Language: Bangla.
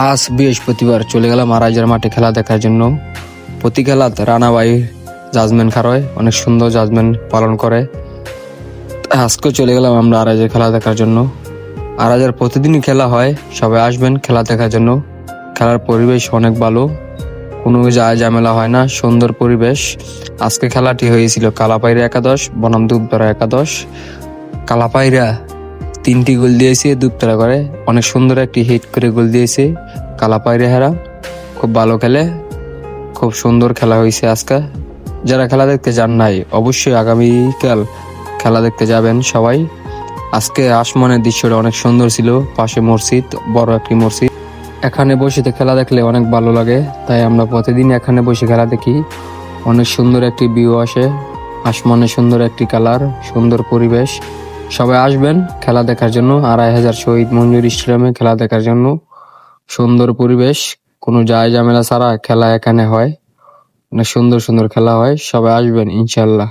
আজ বৃহস্পতিবার চলে গেলাম আড়াইজার মাঠে খেলা দেখার জন্য। প্রতি খেলাত রানাবাই জাজমেন্ট খারয়, অনেক সুন্দর জাজমেন্ট পালন করে। আজকেও চলে গেলাম আমরা আড়াইজার খেলা দেখার জন্য। আড়াইজার প্রতিদিনই খেলা হয়, সবাই আসবেন খেলা দেখার জন্য। খেলার পরিবেশ অনেক ভালো, কোনো ঝামেলা হয় না, সুন্দর পরিবেশ। আজকে খেলাটি হয়েছিল কালাপাইরা একাদশ বনাম দুপতরা একাদশ। কালাপাইরা 3টি গোল দিয়েছে, দুপতরা করে অনেক সুন্দর একটি হিট করে গোল দিয়েছে। কালাপাইরা হেরা খুব ভালো খেলে, খুব সুন্দর খেলা হয়েছে আজকে। যারা খেলা দেখতে যান নাই অবশ্যই আগামীকাল খেলা দেখতে যাবেন সবাই। আজকে আসমানের দৃশ্যটা অনেক সুন্দর ছিল, পাশে মসজিদ, বড় একটি মসজিদ। এখানে বসে খেলা দেখলে অনেক ভালো লাগে, তাই আমরা প্রতিদিন এখানে বসে খেলা দেখি। অনেক সুন্দর একটি ভিউ আসে, আসমানে সুন্দর একটি কালার, সুন্দর পরিবেশ। সবাই আসবেন খেলা দেখার জন্য 2500 শহীদ মঞ্জুর স্টেডিয়ামে খেলা দেখার জন্য। সুন্দর পরিবেশ, কোনো ঝামেলা ছাড়া খেলা এখানে হয়, অনেক সুন্দর সুন্দর খেলা হয়। সবাই আসবেন ইনশাল্লাহ।